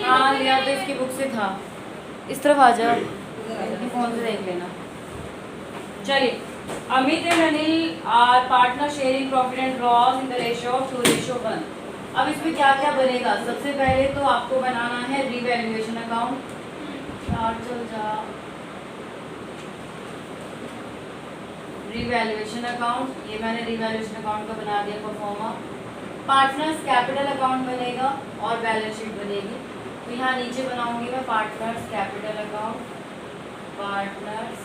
हाँ लिया तो इसकी बुक से था। इस तरफ आ जाओ, अपने फोन से देख लेना। चलिए, Amit and Anil are partner sharing profit and loss in the ratio of 2:1। अब इसमें क्या क्या बनेगा? सबसे पहले तो आपको बनाना है रिवैल्यूएशन अकाउंट। चल जा, रिवैल्यूएशन अकाउंट, ये मैंने रिवैल्यूएशन अकाउंट का बना दिया परफॉर्मा। पार्टनर्स कैपिटल अकाउंट बनेगा और बैलेंस शीट बनेगी। तो यहाँ नीचे बनाऊंगी मैं partners capital account, partners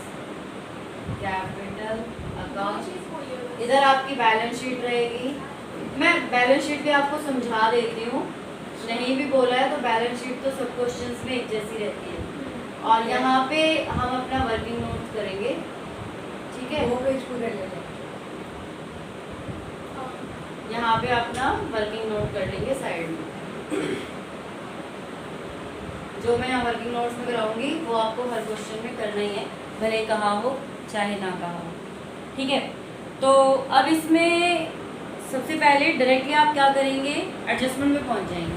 capital account. इधर आपकी बैलेंस शीट रहेगी। मैं बैलेंस शीट भी आपको समझा देती हूँ, नहीं भी बोला है तो बैलेंस शीट तो सब क्वेश्चंस में एक जैसी रहती है। और यहाँ पे हम अपना वर्किंग नोट करेंगे, ठीक है? वो पेज पूरे ले लें। यहाँ पे अपना वर्किंग नोट कर लेंगे साइड में। जो मैं यहाँ वर्किंग नोट्स में कराऊंगी वो आपको हर क्वेश्चन में करना ही है, भले कहा हो चाहे ना कहा हो, ठीक है? तो अब इसमें सबसे पहले डायरेक्टली आप क्या करेंगे, एडजस्टमेंट में पहुंच जाएंगे,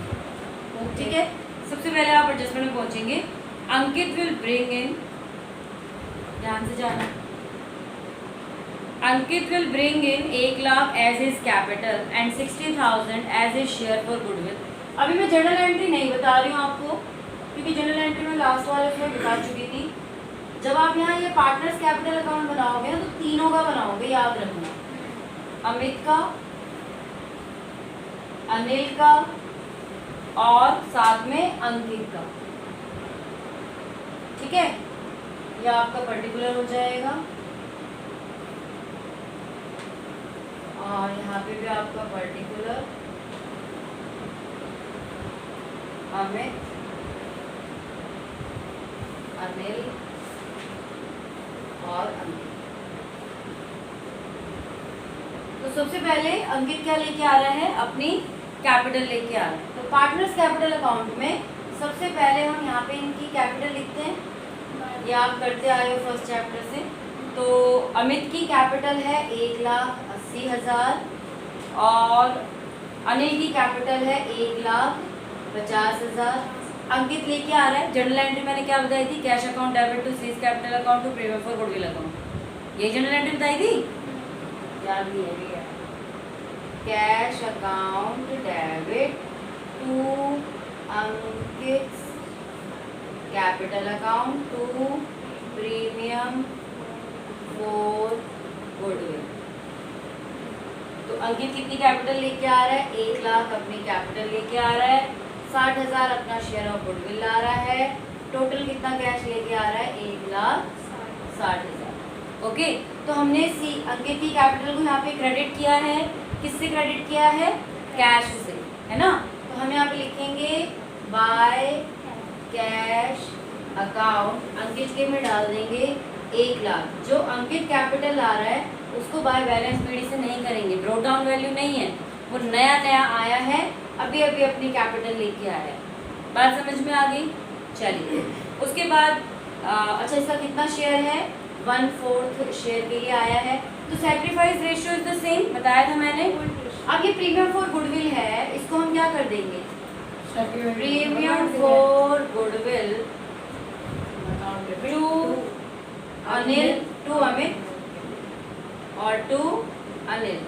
ठीक है? सबसे पहले आप एडजस्टमेंट में पहुंचेंगे। अंकित विल ब्रिंग इन, ध्यान से जाना, Ankit will bring in 1 lakh as his capital and 60,000 as his share for goodwill. अभी मैं जनरल एंट्री नहीं बता रही हूँ आपको, क्योंकि जनरल एंट्री में लास्ट वाले उसमें बता चुकी थी। जब आप यहाँ ये पार्टनर्स कैपिटल अकाउंट बनाओगे ना तो तीनों का बनाओगे, याद रखना, अमित का, अनिल का और साथ में अंकित का, ठीक है? ये आपका पर्टिकुलर हो जाएगा और यहाँ पे भी आपका पर्टिकुलर अमित, अनिल और अंकित। तो सबसे पहले अंकित क्या लेके आ रहा है, अपनी कैपिटल लेके आ रहा है। तो पार्टनर्स कैपिटल अकाउंट में सबसे पहले हम यहाँ पे इनकी कैपिटल लिखते हैं, ये आप करते आए हो फर्स्ट चैप्टर से। तो अमित की कैपिटल है 1,80,000 और अनिल की कैपिटल है 1,50,000। अंकित लेके आ रहा है, जनरल एंट्री मैंने क्या बताई थी, कैश अकाउंट डेबिट टू सीज capital account to premium for goodwill account, ये जनरल एंट्री बताई थी, याद नहीं है भैया? Cash account debit to Ankit capital account to premium for goodwill. तो अंकित कितनी कैपिटल लेके आ रहा है, 1 लाख अपनी कैपिटल लेके आ रहा है, 60,000 अपना शेयर ऑफ गुडविल ला रहा है, टोटल कितना कैश लेके आ रहा है, 1,60,000। ओके, तो हमने अंकित की कैपिटल को यहाँ पे क्रेडिट किया है, किससे क्रेडिट किया है, कैश से, है ना? तो हम यहाँ पे लिखेंगे बाय कैश अकाउंट, अंकित के में डाल देंगे 1 लाख। जो अंकित कैपिटल ला रहा है उसको बाय बैलेंस पीडी से नहीं करेंगे, ड्रॉप डाउन वैल्यू नहीं है, वो नया नया आया है, अभी अभी अपनी कैपिटल लेके आया है। बात समझ में आ गई? चलिए, उसके बाद अच्छा इसका कितना शेयर है, 1/4 शेयर के लिए आया है। तो sacrifice ratio is the same, बताया था मैंने। अब ये प्रीमियम फॉर गुडविल है, इसको हम क्या कर देंगे, premium for goodwill to Anil, to Amit और टू अनिल,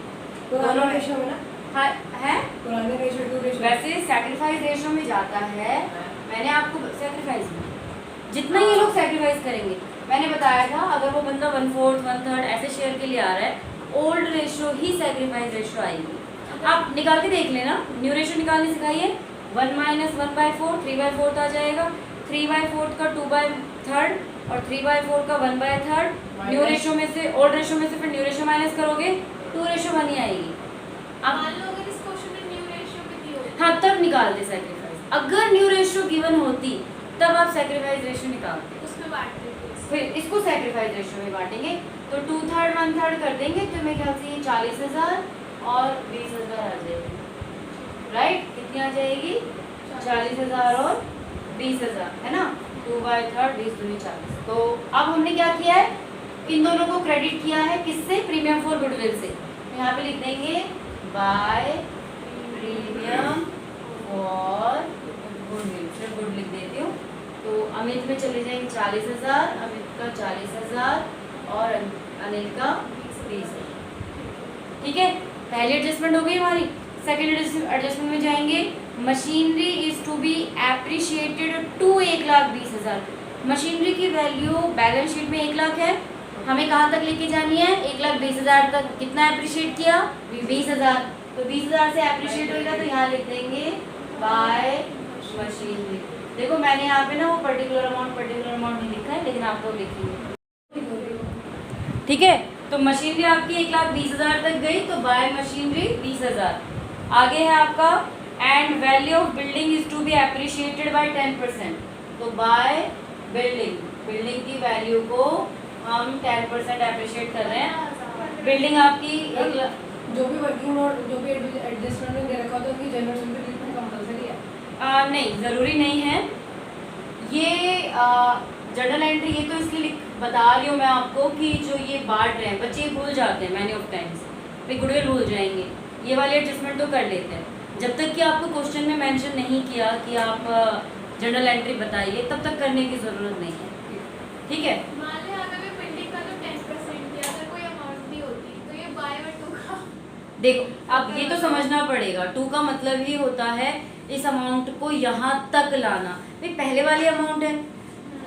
दोनों रेशियो में ना, हाँ है, पुराने रेशियो टू रेशियो, वैसे सैक्रिफाइस रेशियो में जाता है। मैंने आपको सैक्रिफाइस में जितना ये लोग सैक्रिफाइस करेंगे, मैंने बताया था अगर वो बंदा 1/4 1/3 ऐसे शेयर के लिए आ रहा है, ओल्ड रेशियो ही सैक्रिफाइस रेशियो आएगी। आप निकाल के देख लेना, न्यू रेशियो निकालने सिखाइए, 1 - 1/4 3/4 आ जाएगा, 3/4 का 2/3 और 3/4 का 1/3। न्यू रेशियो में से, ओल्ड रेशियो में से फिर न्यू रेशियो माइनस करोगे 2:1 ही आएगी। अब मान लो अगर इस क्वेश्चन में न्यू रेशियो कितनी होती, हाँ तब निकाल दे सैक्रिफाइस। अगर न्यू रेशियो गिवन होती तब आप सैक्रिफाइस रेशियो निकालते, उसमें बांट देते, फिर इसको सैक्रिफाइस रेशियो में बांटेंगे। तो 2/3 1/3 कर देंगे तो मेरे ख्याल से ये 40,000 और 20,000 आ जाएगी, राइट? कितनी आ जाएगी, 40,000 और 20,000, है ना? 2/3 20 दूनी 40। तो अब हमने क्या किया है, इन दोनों को क्रेडिट किया है, किससे, प्रीमियम फॉर गुडविल से। यहाँ पे लिख देंगे बाय प्रीमियम फॉर गुडविल, फिर गुडविल पे चले जाएंगे 40,000, अमित का 40,000 और अनिल का 20,000। ठीक है, पहली एडजस्टमेंट हो गई हमारी। सेकेंड एडजस्टमेंट में जाएंगे, machinery is to be appreciated to 1,20,000। Machinery की वैल्यू बैलेंस शीट में 1 लाख है, हमें कहाँ तक लेके जानी है? 1,20,000 तक। कितना अप्रिशिएट किया? 20,000। तो 20,000 से अप्रिशिएट होगा तो यहाँ लिख देंगे बाय मशीनरी। देखो मैंने यहाँ पे ना वो पर्टिकुलर अमाउंट नहीं लिखा है, लेकिन आप लोग लिखेंगे। ठीक है, तो मशीनरी आपकी 1,20,000 तक गई, तो बाय मशीनरी 20,000। आगे है आपका and value of building is to be appreciated by 10%। तो बाय बिल्डिंग की वैल्यू को हम 10% एप्रिशिएट कर रहे हैं। बिल्डिंग आपकी जो भी वर्किंग नोट जो भी एडजस्टमेंट में दे रखा होता है उनकी जनरल एंट्री कंपलसरी है? नहीं, ज़रूरी नहीं है ये जर्नल एंट्री। ये तो इसलिए बता रही हूँ मैं आपको कि जो ये बांट रहे हैं बच्चे भूल जाते हैं मैनी ऑफ टाइम्स, फिर गुडविल भूल जाएंगे। ये वाले एडजस्टमेंट तो कर लेते हैं। जब तक कि आपको क्वेश्चन में मेंशन नहीं किया कि आप जर्नल एंट्री बताइए, तब तक करने की ज़रूरत नहीं है। ठीक है, मान लें अगर मैं बिल्डिंग का तो 10% दिया, अगर कोई अमाउंट भी होती तो ये बाय और टू का। देखो अब ये तो समझना पड़ेगा, 2 का मतलब ही होता है इस अमाउंट को यहाँ तक लाना। भाई पहले वाली अमाउंट है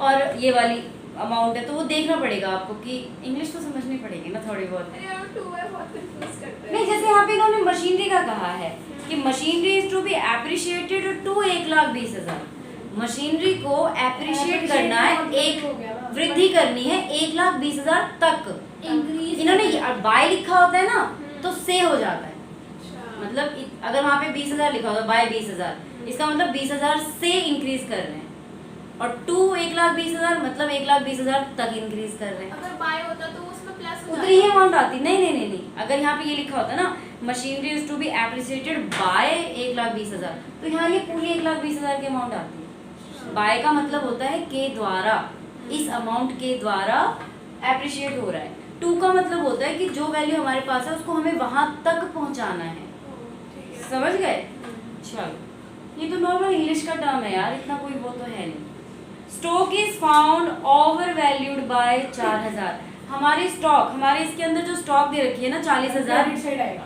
और ये वाली अमाउंट है, तो वो देखना पड़ेगा आपको कि इंग्लिश तो समझनी पड़ेगी ना थोड़ी बहुत। अरे यार 2 है, बहुत कंफ्यूज करते हैं। नहीं, जैसे यहाँ पे इन्होंने मशीनरी का कहा है कि machinery is to be appreciated to 1,20,000। Machinery को एप्रिशिएट करना है, एक वृद्धि करनी है 1,20,000 तक। इन्होंने बाय लिखा होता है ना, तो से हो जाता है। मतलब अगर वहाँ पे 20,000 लिखा होता बाय 20,000, इसका मतलब 20,000 से इंक्रीज कर रहे हैं, और टू 1,20,000 मतलब 1,20,000 तक इंक्रीज कर रहे हैं। अगर बाय होता तो उसमें प्लस हो उतनी ही अमाउंट आती। नहीं, अगर यहाँ पे ये लिखा होता ना machinery is to be appreciated by 1,20,000, तो यहाँ ये पूरी 1,20,000 की अमाउंट आती है। बाय का मतलब होता है के द्वारा, इस अमाउंट के द्वारा एप्रिशिएट हो रहा है। 2 का मतलब होता है कि जो वैल्यू हमारे पास है उसको हमें वहां तक पहुंचाना है। समझ गए? चलो, ये तो नॉर्मल इंग्लिश का टर्म है यार, इतना कोई वो तो है नहीं। Stock is found over valued bye 4,000। हमारे स्टॉक, हमारे इसके अंदर जो स्टॉक दे रखी है ना 40,000, डेबिट साइड आएगा।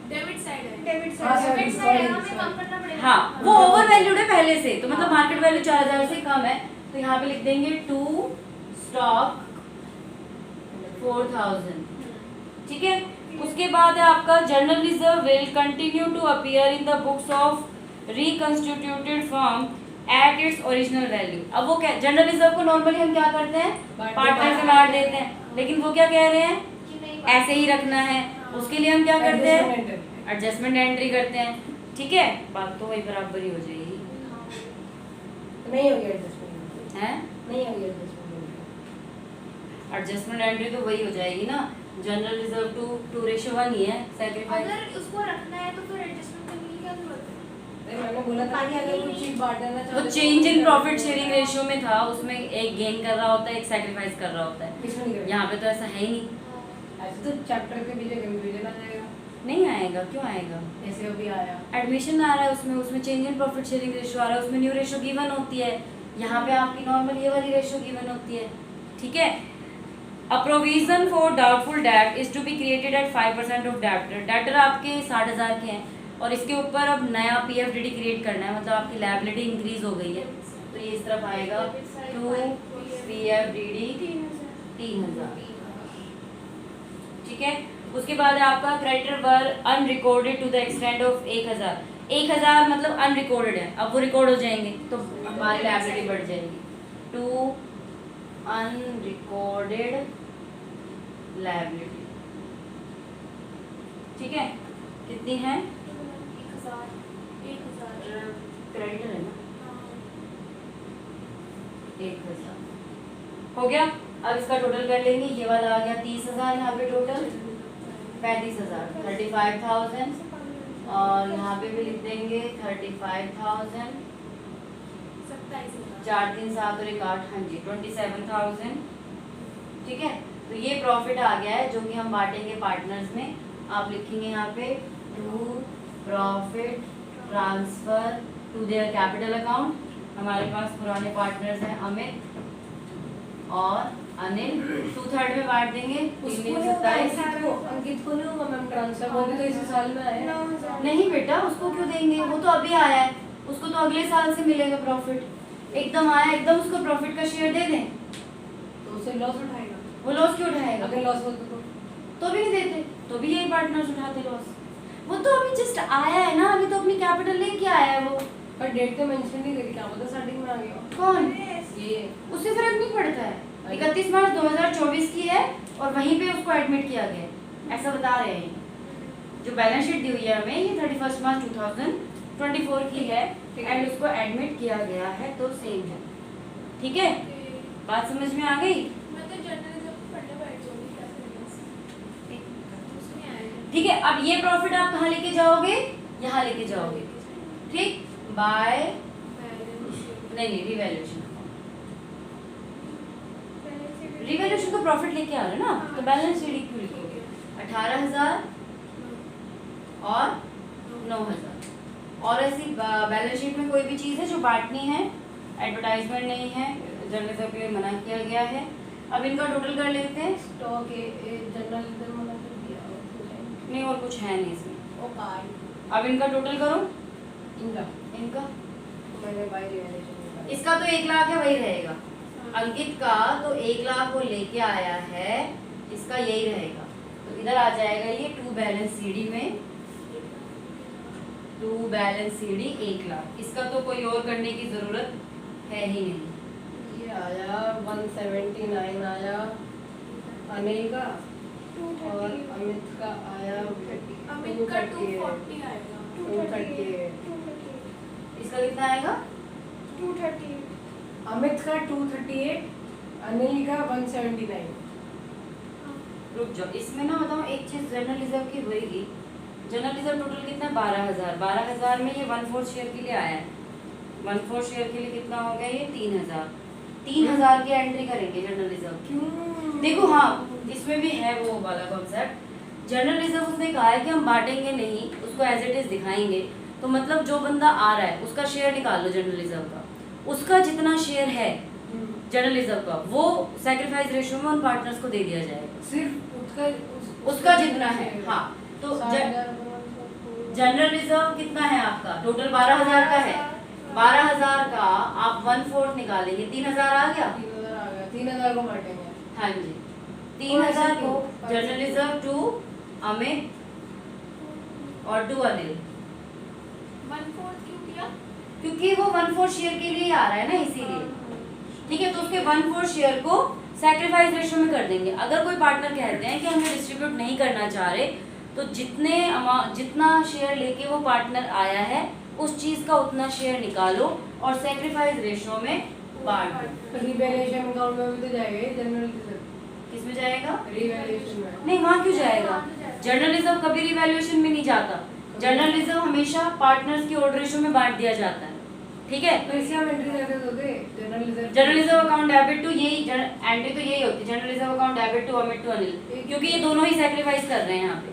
डेबिट साइड है। डेबिट हाँ, साइड डेबिट साइड है, हमें कम करना पड़ेगा। हाँ वो ओवर वैल्यूड है पहले से, तो मतलब मार्केट वैल्यू 4,000 से कम है, तो यहाँ पे लिख देंगे टू स्टॉक 4,000। ठीक है, उसके बाद है आपका general reserve will continue to appear in the books of reconstituted firm at its original value. अब वो क्या, जनरल रिजर्व को नॉर्मली हम क्या करते हैं, पार्टनर से बांट देते हैं, लेकिन वो क्या कह रहे हैं कि नहीं ऐसे ही रखना है। उसके लिए हम क्या करते हैं, एडजस्टमेंट एंट्री करते हैं। ठीक है, बात तो वही बराबर ही हो जाएगी। नहीं होगी एडजस्टमेंट, हैं? नहीं होगी एडजस्टमेंट। एडजस्टमेंट एंट्री तो वही हो जाएगी ना, जनरल रिजर्व टू रेशियो 1 ही है, सैक्रिफाइस। अगर उसको रखना है तो फिर एडजस्टमेंट करने की क्या जरूरत है? मैंने बोला था कि अगर कुछ चीज बांट देना वो change in profit sharing ratio में था, उसमें एक गेन कर रहा होता है, एक सैक्रिफाइस कर रहा होता है। इसमें नहीं करेंगे। यहाँ पे तो ऐसा है ही नहीं। ऐसे तो चैप्टर के बीच कंफ्यूजन आ जाएगा। नहीं आएगा, क्यों आएगा? ऐसे अभी आया एडमिशन आ रहा है उसमें change in profit sharing ratio आ रहा है, उसमें न्यू रेशियो गिवन होती है। यहाँ पे आपकी नॉर्मल ये वाली रेशियो गिवन होती है। ठीक है, A provision for doubtful debt is to be created at 5% of debtor. Debtor आपके 60,000 के हैं और इसके ऊपर अब नया PFDD क्रिएट करना है, मतलब आपकी लायबिलिटी इंक्रीज हो गई है, तो ये इस तरफ आएगा टू PFDD 3,000। ठीक है, उसके बाद है आपका creditor were unrecorded to the extent of 1,000। 1,000 मतलब अनरिकॉर्डेड है, अब वो रिकॉर्ड हो जाएंगे तो हमारी लायबिलिटी बढ़ जाएगी। To unrecorded liability. ठीक है, कितनी है? 1,000 क्रेडिटर है ना, 1,000 हो गया। अब इसका टोटल कर लेंगे, ये वाला आ गया 30,000, यहाँ पे टोटल 35,000, 35,000, और यहाँ पे भी लिख देंगे 35,000, 4 3 7 और 1 8, हाँ जी 27,000। ठीक है, तो ये प्रॉफिट आ गया है जो कि हम बांटेंगे पार्टनर्स में। आप लिखेंगे यहाँ पे to profit transfer to their capital account हमारे पास पुराने पार्टनर्स हैं अमित और अनिल, 2/3 में बांट देंगे। 27 अंकित को नहीं होगा मैम ट्रांसफर, वो भी तो इसी साल में आया है। नहीं बेटा, उसको क्यों देंगे, वो तो अभी आया है, उसको तो अगले साल से मिलेगा प्रॉफिट। एकदम आया, एकदम उसको प्रॉफिट का शेयर दे दें तो उसे लॉस उठाएगा। वो लॉस क्यों उठाएगा? अगर लॉस होता तो भी नहीं देते, तो भी यही पार्टनर्स उठाते लॉस। वो तो अभी जस्ट आया है ना, अभी तो अपनी कैपिटल लेके आया है वो। पर डेट तो मेंशन नहीं करी, क्या पता स्टार्टिंग में आ गया। कौन? ये उससे फर्क नहीं पड़ता है। 31 मार्च 2024 की है और वहीं पे उसको एडमिट किया गया है, ऐसा बता रहे हैं। जो बैलेंस शीट दी हुई है हमें, ये 31 मार्च 2024 की है एंड उसको एडमिट किया गया है, तो सेम है। ठीक है, बात समझ में आ गई? मैं तो जर्नलिज्म पढ़ने बैठ जाऊंगी, क्या करेंगे उसमें आएगा। ठीक है, अब ये प्रॉफिट आप कहाँ लेके जाओगे? यहाँ लेके जाओगे। ठीक, बाय नहीं रिवैल्यूएशन, रिवैल्यूएशन को प्रॉफिट लेके आ रहे हो ना, तो बैलेंस शीट क्यों लिखोगे? 18,000 और 9,000। और ऐसी बैलेंस शीट में कोई भी चीज़ है जो बांटनी है, एडवर्टाइजमेंट नहीं है, जर्नलिज्म के लिए मना किया गया है। अब इनका टोटल कर लेते हैं। स्टॉक जर्नलिज्म मना कर दिया नहीं और कुछ है नहीं इसमें। ओ कार्ड अब इनका टोटल करो। इनका मैंने बाय रिवैल्यूएशन इसका तो 1 लाख है, वही रहेगा। अंकित का तो 1 लाख वो लेके आया है, इसका यही रहेगा। तो इधर आ जाएगा ये टू बैलेंस सीडी में, टू बैलेंस सीडी 1 लाख। इसका तो कोई और करने की जरूरत है ही नहीं। ये आया 179 आया अनिल का, और अमित का आया अमित का 240 आएगा। 238। इसका कितना आएगा? 238। अमित का 238, अनिल का 179। रुक जाओ, इसमें ना बताओ एक चीज जर्नलिज्म की होगी। जर्नलिज्म टोटल कितना? 12,000। 12,000 में ये 1/4 शेयर के लिए आया है। 1/4 शेयर के लिए कितना हो गया? ये 3,000। 3,000 की एंट्री करेंगे जर्नलिज्म। क्यों? देखो हाँ, इसमें भी है वो वाला कॉन्सेप्ट। जर्नलिज्म उसने कहा है कि हम बांटेंगे नहीं, उसको एज इट इज दिखाएंगे। तो मतलब जो बंदा आ रहा है उसका शेयर निकाल लो जर्नलिज्म का, उसका जितना शेयर है जर्नलिज्म का वो सैक्रिफाइस रेशियो में उन पार्टनर्स को दे दिया जाएगा, सिर्फ उसका जितना है। हाँ, तो जर्नलिज्म कितना है आपका? टोटल 12,000 का है। 12,000 का आप 1/4 निकालेंगे, 3,000 आ गया। 3,000 आ गया। 3,000 को बांटेंगे। हाँ जी, 3,000 को जर्नलिज्म टू अमित और टू अनिल, 1/4 क्यों किया? क्योंकि वो 1/4 शेयर के लिए आ रहा है ना, इसीलिए। ठीक है, तो उसके 1/4 शेयर को सैक्रिफाइस रेशियो में कर देंगे। अगर कोई पार्टनर कहते हैं कि हमें डिस्ट्रीब्यूट नहीं करना चाह रहे, तो जितना शेयर लेके वो पार्टनर आया है उस चीज का उतना शेयर निकालो और सैक्रिफाइस रेशियो में बांट दो। रिवैल्यूएशन अकाउंट में भी तो जाएगा ये जर्नलिज्म। किसमें जाएगा? रिवैल्यूएशन में। नहीं, वहाँ क्यों जाएगा? जर्नलिज्म कभी रिवैल्यूएशन में नहीं जाता। जर्नलिज्म हमेशा पार्टनर्स की ऑर्डर रेशियो में बांट दिया जाता है। ठीक है, तो इससे हम एंट्री करके दोगे जर्नलिज्म अकाउंट डेबिट टू, यही एंट्री तो यही होती है, जर्नलिज्म account debit to Amit to Anil, क्योंकि ये दोनों ही सैक्रिफाइस कर रहे हैं यहाँ पे।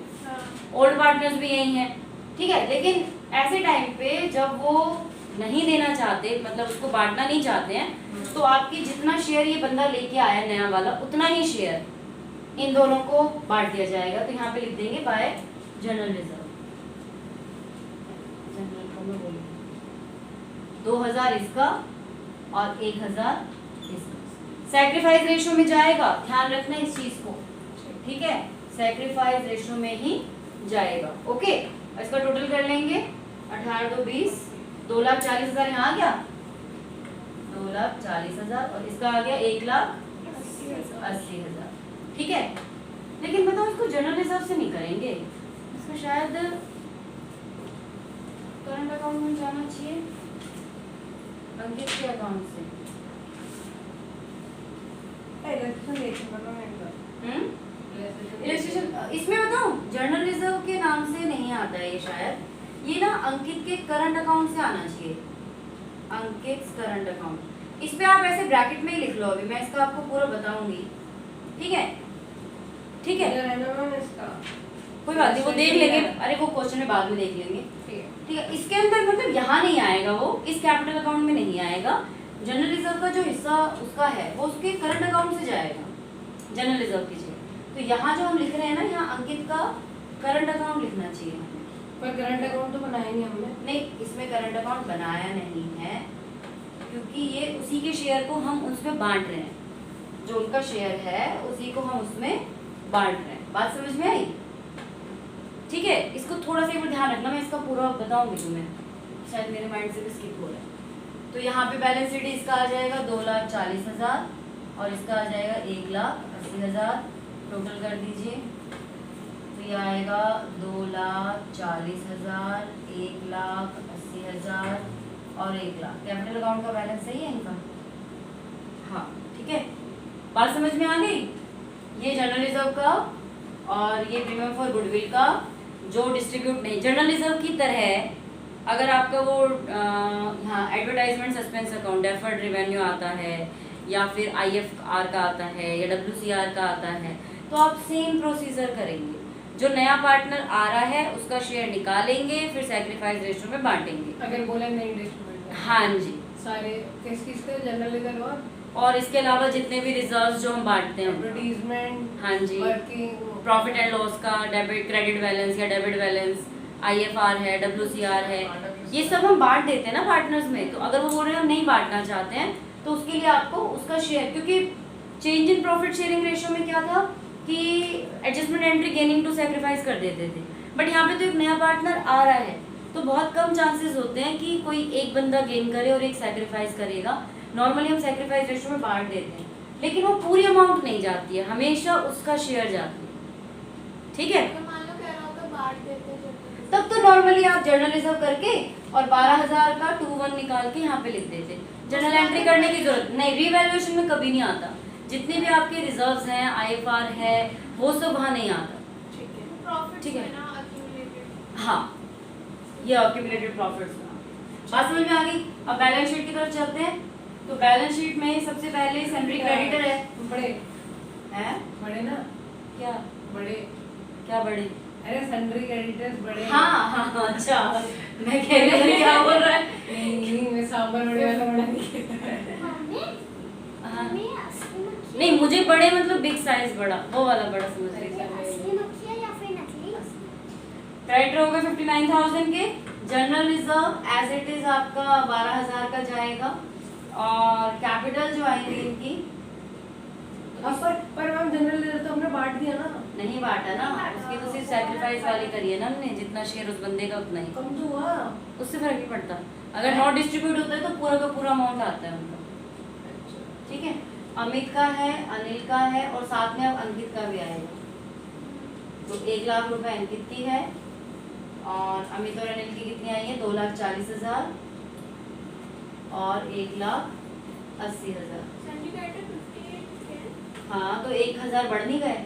ओल्ड पार्टनर्स भी यही हैं। ठीक है, लेकिन ऐसे टाइम पे जब वो नहीं देना चाहते, मतलब उसको बांटना नहीं चाहते हैं, तो आपकी जितना शेयर ये बंदा लेके आया नया वाला, उतना ही शेयर इन दोनों को बांट दिया जाएगा। तो यहाँ पे लिख देंगे बाय जर्नलिज्म। 2,000 इसका और 1,000 इसका। सैक्रिफाइस रेशियो में जाएगा, ध्यान रखना इस चीज को। ठीक है, सैक्रिफाइस रेशियो में ही जाएगा। ओके, इसका टोटल कर लेंगे। 18 2 20, 2,40,000 यहाँ आ गया, 2,40,000, और इसका आ गया 1,80,000। ठीक है, लेकिन बताओ इसको जर्नलिज्म से नहीं करेंगे, इसमें शायद करंट अकाउंट में जाना चाहिए, अंकित के अकाउंट से। इलस्ट्रेशन इसमें बताऊं, जर्नलिज्म के नाम से नहीं आता है ये शायद, ये ना अंकित के करंट अकाउंट से आना चाहिए, अंकित करंट अकाउंट। इस पे आप ऐसे ब्रैकेट में ही लिख लो, अभी मैं इसका आपको पूरा बताऊंगी। ठीक है, ठीक है, कोई बात नहीं, वो देख लेंगे। अरे वो क्वेश्चन में बाद में देख लेंगे। ठीक है, इसके अंदर मतलब यहाँ नहीं आएगा आएगा वो, इस कैपिटल अकाउंट में नहीं आएगा। जनरल रिजर्व का जो हिस्सा उसका है वो उसके करंट अकाउंट से जाएगा जनरल रिजर्व की जगह। तो यहाँ जो हम लिख रहे हैं ना, यहाँ अंकित का करंट अकाउंट लिखना चाहिए हमें। पर करंट अकाउंट तो बनाया नहीं हमने। नहीं, इसमें करंट अकाउंट बनाया नहीं है क्योंकि ये उसी के शेयर को हम उसमें बांट रहे हैं, जो उनका शेयर है उसी को हम उसमें बांट रहे हैं। बात समझ में आई? ठीक है, इसको थोड़ा सा एक बार ध्यान रखना, मैं इसका पूरा बताऊंगी तुम्हें, शायद मेरे माइंड से भी स्किप हो रहा है। तो यहाँ पे बैलेंस शीट इसका आ जाएगा 2,40,000 और इसका आ जाएगा 1,80,000। टोटल कर दीजिए, तो ये आएगा 2,40,000, 1,80,000 और 1,00,000। कैपिटल अकाउंट का बैलेंस सही है इनका? हाँ, ठीक है, बात समझ में आ गई? ये जनरल रिजर्व का और ये प्रीमियम फॉर गुडविल का जो डिस्ट्रीब्यूट नहीं, जनरल रिजर्व की तरह अगर आपका वो यहाँ advertisement suspense account deferred revenue आता है या फिर IFR का आता है या WCR का आता है, तो आप सेम प्रोसीजर करेंगे। जो नया पार्टनर आ रहा है उसका शेयर निकालेंगे, फिर सैक्रिफाइस रेशियो में बांटेंगे। अगर बोले नहीं डिस्ट्रीब्यूट, हाँ जी, सारे किस किसके, जनरल रिजर्व और इसके अलावा जितने भी रिजर्व्स जो हम बांटते हैं, एडवर्टीजमेंट, हाँ जी, वर्किंग, प्रॉफिट एंड लॉस का डेबिट क्रेडिट बैलेंस या डेबिट बैलेंस, IFR है, WCR है, ये सब हम बांट देते हैं ना पार्टनर्स में। तो अगर वो बोल रहे हैं हम नहीं बांटना चाहते हैं तो उसके लिए आपको उसका शेयर, क्योंकि change in profit sharing ratio में क्या था कि adjustment entry gaining to sacrifice कर देते थे, बट यहाँ पे तो एक नया पार्टनर आ रहा है तो बहुत कम चांसेस होते हैं कि कोई एक बंदा गेन करे और एक सैक्रिफाइस करेगा। नॉर्मली हम सैक्रिफाइस रेशियो में बांट देते हैं, लेकिन वो पूरी अमाउंट नहीं जाती है, हमेशा उसका शेयर जाती है, ठीक है? तो मान लो कह रहा होगा बांट देते हैं तब तो नॉर्मली आप जर्नल रिजर्व करके और 12,000 का 2-1 निकाल के यहाँ पे लिख देते, जर्नल एंट्री करने की जरूरत नहीं, रीवैल्यूएशन में कभी नहीं आता। जितने भी आपके रिजर्व्स हैं, IFR है, वो सब वहाँ नहीं आता। ठीक है, प्रॉफिट ठीक है। है ना accumulated। हाँ, ये accumulated profits का बात समझ में आ गई। अब बैलेंस शीट की तरफ चलते हैं। तो बैलेंस शीट में सबसे पहले सैंड्री क्रेडिटर है, बड़े हैं? बड़े ना, क्या बड़े, क्या बड़े? अरे सन्ड्री क्रेडिटर्स बड़े। हाँ हाँ हाँ, अच्छा, मैं कह रही हूँ क्या बोल रहा है। नहीं, मैं सांबर बड़े वाला बड़ा नहीं हाँ। नहीं, मुझे बड़े मतलब बिग साइज बड़ा, वो वाला बड़ा समझ रही थी। क्रेडिटर होगा 59,000 के, general reserve as it is आपका 12,000 का जाएगा और कैपिटल जो आएंगे इनकी पर मैम जनरल रिजर्व तो हमने बांट दिया ना। नहीं बांटा ना, उसकी तो सिर्फ सैक्रिफाइस वाली करी है ना हमने, जितना शेयर उस बंदे का उतना ही, कम तो हुआ। उससे फर्क नहीं पड़ता। अगर नॉट डिस्ट्रीब्यूट होता है तो पूरा का पूरा अमाउंट आता है उनका, ठीक है? अमित का है, अनिल का है और साथ में अब अंकित का भी आएगा। तो 1,00,000 रुपए अंकित की है और अमित और अनिल की कितनी आई है? 2,40,000 और 1,80,000। Syndicated 58 है। हाँ, तो 1,000 बढ़ नहीं गए?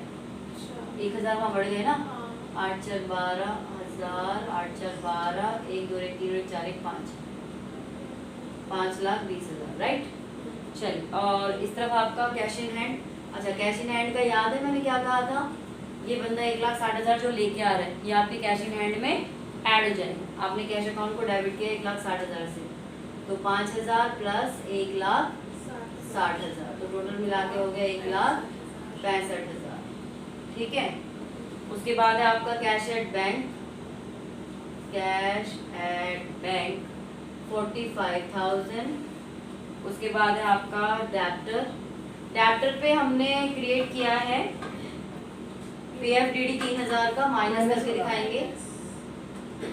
अच्छा। 1,000 वहाँ बढ़ गए ना। हाँ। 8 4 12,000, 8 4 12, 1 2 1 3 1 4 1 5, 5,20,000, राइट? चलिए, और इस तरफ आपका कैश इन हैंड। अच्छा, कैश इन हैंड का याद है मैंने क्या कहा था? ये बंदा 1,60,000 जो लेके आ रहा है, ये आपके कैश इन हैंड में ऐड हो जाएगा। आपने कैश अकाउंट को डेबिट किया 1,60,000 से, तो 5,000 प्लस 1,60,000, तो टोटल मिला के हो गया 1,65,000, ठीक है? उसके बाद है आपका cash at bank, cash at bank 45,000। उसके बाद है आपका डेप्टर, डेप्टर पे हमने क्रिएट किया है PFDD 3,000 का, माइनस करके दिखाएंगे।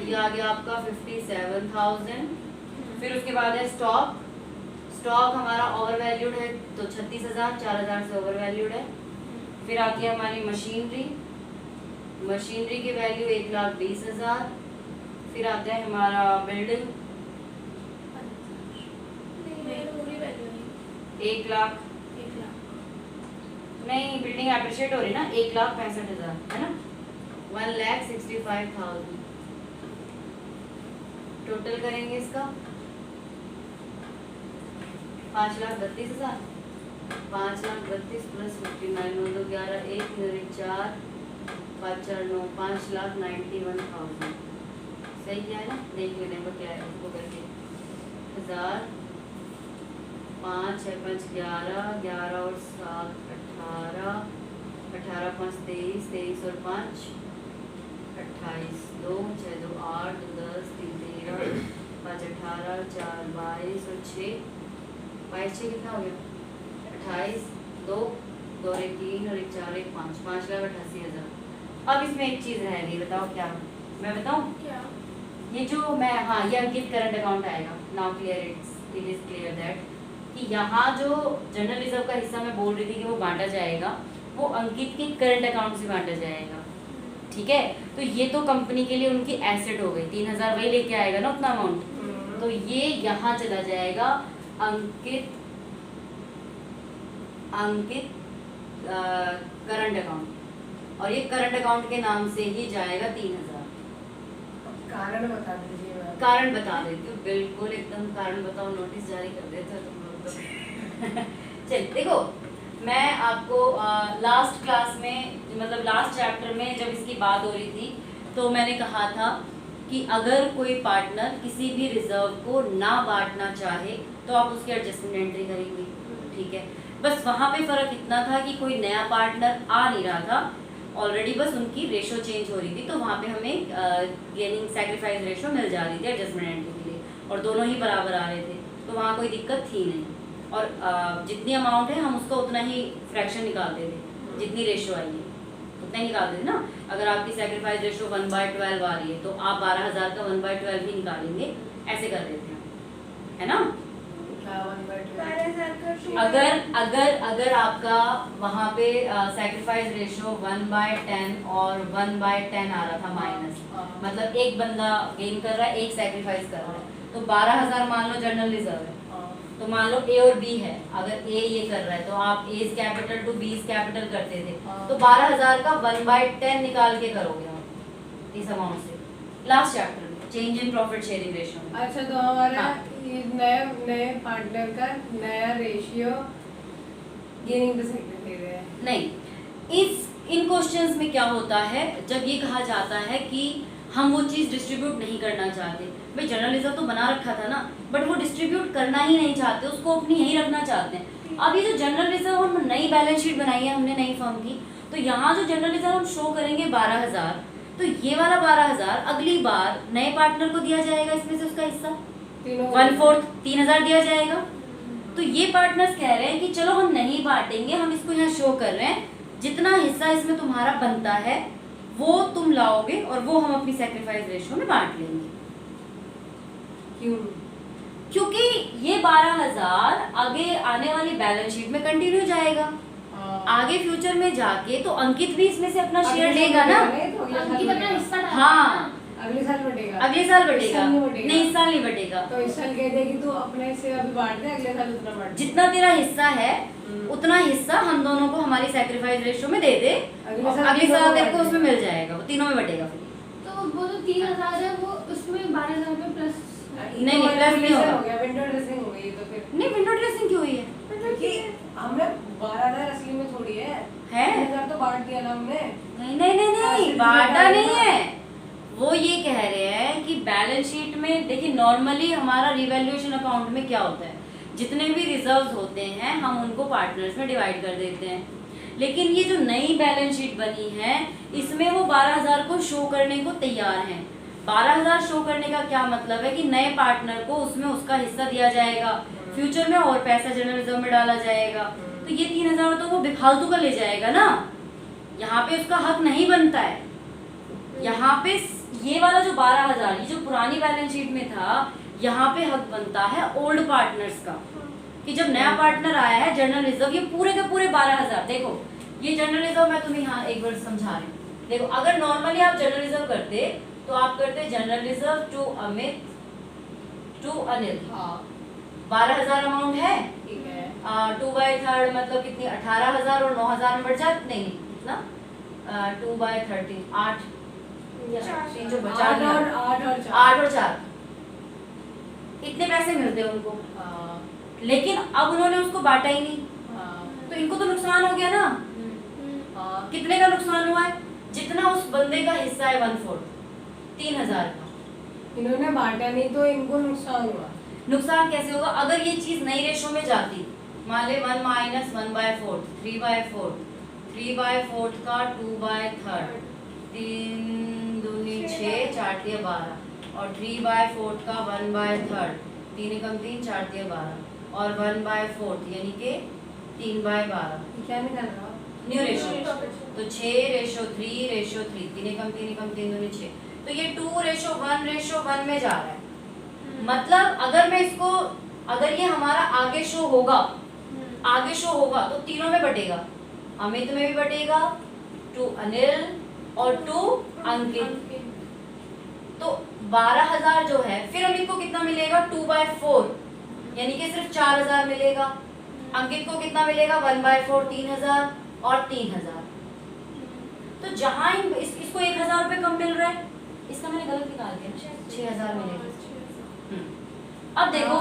ये आ गया आपका 57,000। फिर उसके बाद है स्टॉक, स्टॉक हमारा ओवर वैल्यूड है तो 36,000, 4,000 से ओवर वैल्यूड है। फिर आती है हमारी मशीनरी, मशीनरी की वैल्यू 1,20,000। फिर आता है हमारा बिल्डिंग, नहीं, पूरी वैल्यू नहीं। 1,00,000 1 लाख। नहीं, बिल्डिंग अप्रिशिएट हो रही ना, 1,65,000 है ना, 1,65,000 टोटल करेंगे इसका 5,32,000, 5,32,000 प्लस 59, 9 2 11, 1 3 1 4, 5 4 9, 5,91,000। सही क्या है ना? देख लेने को क्या है उसको करके। 1000, 5 6 5 11, 11 और 7 18, 18 5 23, 23 और 5 28, 2 6 2 8, 2 10, 3 13, 5 18, 4 22 और 6 22 6 कितना हो गया 28, 2 2 और 1 3 और 1 4 1 5 5,88,000। अब इसमें एक चीज रह गई, बताओ क्या? मैं बताऊं? क्या? ये जो मैं हाँ ये अंकित करंट अकाउंट आएगा। Now clear it is clear that कि यहाँ जो जनरल रिजर्व का हिस्सा मैं बोल रही थी कि वो बांटा जाएगा, वो अंकित के करंट अकाउंट से बांटा जाएगा। ठीक है, तो ये तो कंपनी के लिए उनकी एसेट हो गई, 3,000 वही लेके आएगा ना उतना अमाउंट, तो ये यहाँ चला जाएगा अंकित करंट अकाउंट, और ये करंट अकाउंट के नाम से ही जाएगा 3,000। कारण बता दीजिए मैम। कारण बता देती हूँ, बिल्कुल एकदम कारण बताओ नोटिस जारी कर देते हो तुम लोग तो। चल देखो, मैं आपको लास्ट क्लास में मतलब लास्ट चैप्टर में जब इसकी बात हो रही थी तो मैंने कहा था कि अगर कोई पार्टनर किसी भी रिजर्व को ना बांटना चाहे तो आप उसकी एडजस्टमेंट एंट्री करेंगे। ठीक है, बस वहाँ पे फर्क इतना था कि कोई नया पार्टनर आ नहीं रहा था, ऑलरेडी बस उनकी रेशो चेंज हो रही थी, तो वहाँ पे हमें गेनिंग सैक्रिफाइस रेशो मिल जा रही थी एडजस्टमेंट एंट्री के लिए, और दोनों ही बराबर आ रहे थे, तो वहाँ कोई दिक्कत थी नहीं। और जितनी अमाउंट है हम उसका उतना ही फ्रैक्शन निकालते थे, जितनी रेशो आई है उतना ही निकालते थे ना। अगर आपकी सैक्रिफाइस रेशो 1/12 आ रही है तो आप 12,000 का 1/12 ही निकालेंगे, ऐसे कर देते हैं, है ना। अगर आपका वहाँ पे सैक्रिफाइस रेशो 1/10 और 1/10 आ रहा था माइनस, मतलब एक बंदा गेन कर रहा है, एक सैक्रिफाइस कर रहा है, तो 12,000 मान लो जनरल रिजर्व है, तो मान लो ए और बी है, अगर ए ये कर रहा है तो आप एज कैपिटल टू बीज कैपिटल करते थे, तो 12,000 का 1/10 निकाल के करोगे आप इस अमाउंट से, लास्ट चैप्टर में change in profit sharing ratio. अच्छा, तो हमारा हाँ। ये नए पार्टनर का नया रेशियो गेनिंग पे सेक्रेटरी है नहीं, इन क्वेश्चंस में क्या होता है, जब ये कहा जाता है कि हम वो चीज़ डिस्ट्रीब्यूट नहीं करना चाहते, भाई जनरल रिजर्व तो बना रखा था ना, बट वो डिस्ट्रीब्यूट करना ही नहीं चाहते, उसको अपनी यहीं रखना चाहते हैं। अब ये जो जनरल रिजर्व हम नई बैलेंस शीट बनाई है हमने नई फर्म की, तो यहाँ जो जनरल रिजर्व हम शो करेंगे 12,000, तो ये वाला 12,000 अगली बार नए पार्टनर को दिया जाएगा, इसमें से उसका हिस्सा 1/4 3,000 दिया जाएगा। तो ये पार्टनर्स कह रहे हैं कि चलो हम नहीं बांटेंगे, हम इसको यहाँ शो कर रहे हैं, जितना हिस्सा इसमें तुम्हारा बनता है वो तुम लाओगे और वो हम अपनी सैक्रिफाइस रेशियो में बांट लेंगे। क्यों? क्योंकि ये 12,000 आगे आने वाली बैलेंस शीट में कंटिन्यू जाएगा, आगे फ्यूचर में जाके तो अंकित भी इसमें से अपना शेयर लेगा ना, अंकित अपना हिस्सा हाँ अगले साल बढ़ेगा, अगले साल बढ़ेगा, इस साल नहीं बढ़ेगा। नहीं इस साल नहीं बढ़ेगा, तो इस साल कह दे कि तू अपने से अभी बांट दे, अगले साल उतना बांट दे। जितना तेरा हिस्सा है उतना हिस्सा हम दोनों को हमारी सैक्रिफाइस रेशियो में दे दे, अगले साल तेरे को उसमें मिल जाएगा, वो तीनों में बढ़ेगा फिर। तो वो तो 3,000 है, वो उसमें 12,000 में प्लस नहीं प्लस नहीं होगा, हो गया, विंडो ड्रेसिंग हो गई तो फिर नहीं विंडो ड्रेसिंग क्यों हुई है? क्योंकि हमने 12,000 असली में थोड़ी है, 3,000 तो बांट दिया ना हमने। नहीं बांटा नहीं है, वो ये कह रहे हैं कि बैलेंस शीट में देखिए नॉर्मली हमारा रिवैल्यूएशन अकाउंट में क्या होता है, जितने भी रिजर्व्स होते हैं हम उनको पार्टनर्स में डिवाइड कर देते हैं, लेकिन ये जो नई बैलेंस शीट बनी है इसमें वो 12,000 को शो करने को तैयार हैं। 12,000 शो करने का क्या मतलब है कि नए पार्टनर को उसमें उसका हिस्सा दिया जाएगा, फ्यूचर में और पैसा जनरल रिजर्व में डाला जाएगा, तो ये 3,000 तो वो बेफालतू का ले जाएगा ना, यहाँ पे उसका हक नहीं बनता है। यहाँ पे ये वाला जो 12,000 ये जो पुरानी बैलेंस शीट में था, यहाँ पे हक बनता है ओल्ड पार्टनर्स का, कि जब नया पार्टनर आया है जनरल रिजर्व, ये पूरे के पूरे 12,000, देखो ये जनरल रिजर्व मैं तुम्हें यहाँ एक बार समझा रही हूँ। देखो अगर नॉर्मली आप जनरल रिजर्व करते तो आप करते general reserve to Amit to Anil, 12,000 amount है, ठीक है, 2/3 मतलब कितनी 18,000 और 9,000 में बढ़ जाते, नहीं कितना 2/13 8 जो बचा 8 और 4 इतने पैसे मिलते हैं उनको, लेकिन अब उन्होंने उसको बांटा ही नहीं, तो इनको तो नुकसान हो गया ना। कितने का नुकसान हुआ है? जितना उस बंदे का हिस्सा है 1/4 3,000 का, इन्होंने बांटा नहीं तो इनको नुकसान हुआ। नुकसान कैसे होगा? अगर ये चीज नई रेशो में जाती, मान ले 1 माइनस 1/4, 3/4, 3/4 का 2/3, 3 दूनी 6, 4 दिया 12, और 3/4 का 1/3, 3 एकम 3, 4 दिया 12, और 1/4 यानी कि 3/12 क्या निकाल रहा हो? New ratio. तो 6:3:3, 3 एकम 3 दूनी 6, तो ये 2:1:1 में जा रहा है। मतलब अगर मैं इसको, अगर ये हमारा आगे शो होगा तो तीनों में बटेगा, अमित में भी बटेगा, टू अनिल और टू अंकित। तो 12,000 जो है, फिर अमित को कितना मिलेगा? 2/4 यानी कि सिर्फ 4,000 मिलेगा। अंकित को कितना मिलेगा? 1/4 3,000 और 3,000। तो जहां इसको 1,000 रुपए कम मिल रहा है, इसका मैंने गलत निकाल दिया, 6,000 मिलेगा। अब देखो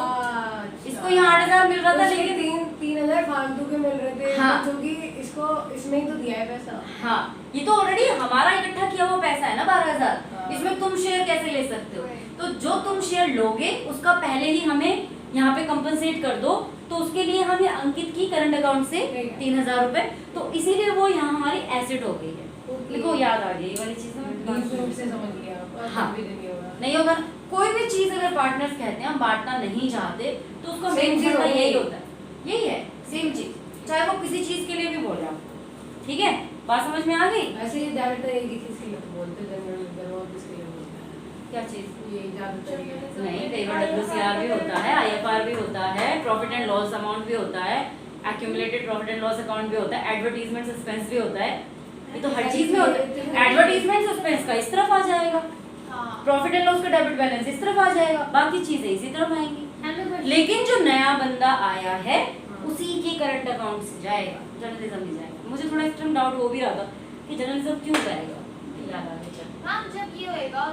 इसको यहाँ 8,000 मिल रहा था, लेकिन 3,000 फालतू के मिल रहे थे। हाँ। क्योंकि इसको इसमें ही तो दिया है पैसा। हाँ, ये तो ऑलरेडी हमारा इकट्ठा किया हुआ पैसा है ना 12,000। हाँ। इसमें तुम शेयर कैसे ले सकते हो? तो जो तुम शेयर लोगे उसका पहले ही हमें यहाँ पे कंपनसेट कर दो, तो उसके लिए हमें अंकित की करंट अकाउंट से 3,000 रुपए, तो इसीलिए वो यहाँ हमारी एसेट हो गई है। देखो याद आ गई ये वाली चीज से समझ लिया। हाँ। भी नहीं होगा। नहीं होगा। कोई भी चीज अगर पार्टनर्स कहते हैं हम बांटना नहीं चाहते, तो उसका Same मेन चीज फंडा होगी। यही होता है, यही है सेम चीज, चाहे वो किसी चीज के लिए भी बोल रहा हो। ठीक है, बात समझ में आ गई? ऐसे ही ज्यादातर एक ही चीज के लिए बोलते हैं, जनरल और किसके लिए बोलते हैं? क्या चीज? ये ज्यादातर ये नहीं, कई बार WCR भी होता है, IFR भी होता है, प्रॉफिट एंड लॉस अमाउंट भी होता है, accumulated profit and loss account भी होता है, एडवर्टाइजमेंट सस्पेंस भी होता है। ये तो हर चीज में होता है। एडवर्टाइजमेंट सस्पेंस का इस तरफ आ जाएगा, प्रॉफिट एंड लॉस का डेबिट बैलेंस इस तरफ आ जाएगा, बाकी चीजें इसी तरफ आएंगी। लेकिन जो नया बंदा आया है उसी के करंट अकाउंट से जाएगा, जर्नलिज्म नहीं जाएगा। मुझे थोड़ा इस टाइम डाउट हो भी रहा था कि जर्नलिज्म क्यों जाएगा, याद आ गया। चल हाँ, जब ये होएगा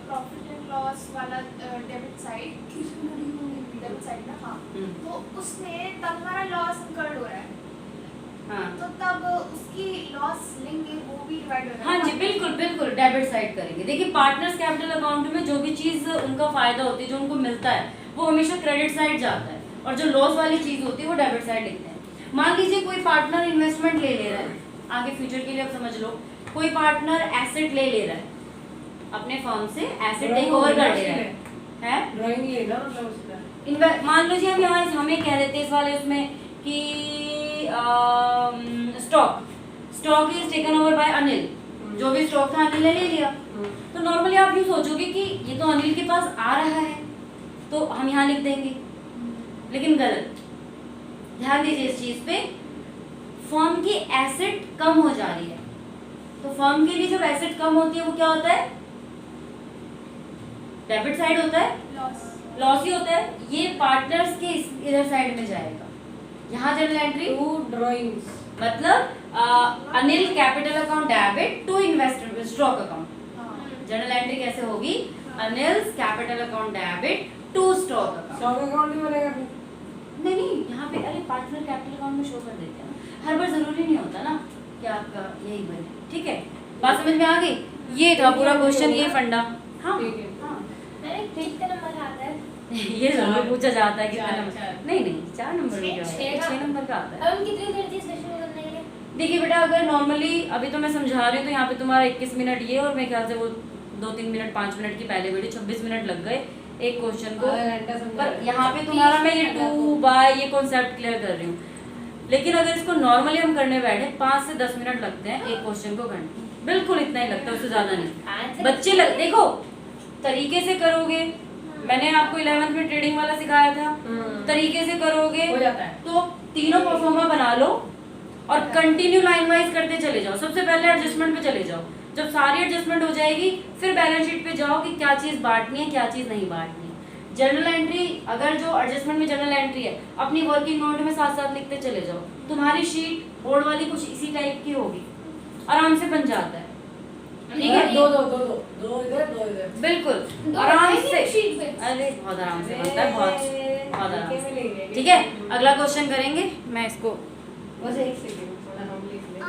प्रॉफिट एंड लॉस वाला डेबिट साइड ना, हाँ, तो उसमें तब हमारा लॉस इंकर्ड हो रहा है, हाँ तो तब उसकी लॉस लेंगे, वो भी डिवाइड हो रहा है। हाँ जी, बिल्कुल बिल्कुल डेबिट साइड करेंगे। देखिए पार्टनर्स कैपिटल अकाउंट में जो भी चीज उनका फायदा होती है, जो उनको मिलता है, वो हमेशा क्रेडिट साइड जाता है, और जो लॉस वाली चीज होती है वो डेबिट साइड लिखते हैं। मान लीजिए कोई पार्टनर इन्वेस्टमेंट ले रहा है, आगे फ्यूचर के लिए आप समझ लो, कोई पार्टनर एसेट ले रहा है अपने फर्म से, एसेट टेक ओवर कर ले रहा है, ड्राइंग लेना मतलब उसका मान लीजिए हम यहाँ हमें कह देते हैं इस वाले उसमें कि stock is taken over by Anil, जो भी स्टॉक था अनिल ने ले लिया। तो नॉर्मली आप यूँ सोचोगे कि ये तो अनिल के पास आ रहा है, तो हम यहाँ लिख देंगे, लेकिन गलत। ध्यान दीजिए इस चीज पे, फर्म की एसेट कम हो जा रही है, तो फर्म के लिए जब एसेट कम होती है वो क्या होता है? डेबिट साइड होता है, लॉस ही होता है। ये पार्टनर्स के इधर साइड में जाएगा। यहाँ जर्नल एंट्री टू ड्राइंग्स मतलब Anil capital account debit to investor stock account. Journal entry कैसे होगी? Anil capital account debit to stock account. Stock account ही बनेगा फिर? नहीं, यहाँ पे अरे पार्टनर कैपिटल अकाउंट में शो कर देते हैं ना, हर बार जरूरी नहीं होता ना कि आपका यही बने। ठीक है, बात समझ में आ गई? ये था पूरा क्वेश्चन, ये फंडा। हाँ ठीक है। हाँ मैंने कितने नंबर आता है? ये जरूर पूछा जाता है कितना चार, नंबर। चार। नहीं 4 नंबर में क्या है, छह का। 6 नंबर का आता है। अब हम कितनी देर थी सेशन में करने के लिए? देखिए बेटा, अगर नॉर्मली अभी तो मैं समझा रही हूँ, तो यहाँ पे तुम्हारा 21 मिनट ये, और मेरे ख्याल से वो 2-3 मिनट 5 मिनट की पहले वीडियो 26 मिनट लग गए एक क्वेश्चन को। आधा घंटा समझा पर यहाँ पे तुम्हारा मैं ये 2 बाय ये कॉन्सेप्ट क्लियर कर रही हूँ। लेकिन अगर इसको नॉर्मली हम करने बैठे 5 से 10 मिनट लगते हैं एक क्वेश्चन को करने, बिल्कुल इतना ही लगता है, उससे ज्यादा नहीं। बच्चे देखो तरीके से करोगे, मैंने आपको 11th में ट्रेडिंग वाला सिखाया था, तरीके से करोगे हो जाता है। तो तीनों परफॉर्मा बना लो और कंटिन्यू लाइन वाइज करते चले जाओ। सबसे पहले एडजस्टमेंट पे चले जाओ, जब सारी एडजस्टमेंट हो जाएगी फिर बैलेंस शीट पे जाओ कि क्या चीज बांटनी है क्या चीज नहीं बांटनी है। जर्नल एंट्री, अगर जो एडजस्टमेंट में जर्नल एंट्री है, अपनी वर्किंग नोट में साथ साथ लिखते चले जाओ। तुम्हारी शीट बोर्ड वाली कुछ इसी टाइप की होगी, आराम से बन जाता है। ठीक है, दो इधर दो इधर। बिल्कुल आराम से, शीट पे। अरे बहुत आराम से बनता है, बहुत आराम से। ठीक है। है, अगला क्वेश्चन करेंगे। मैं इसको बस एक सेकंड, थोड़ा हम लिख लें।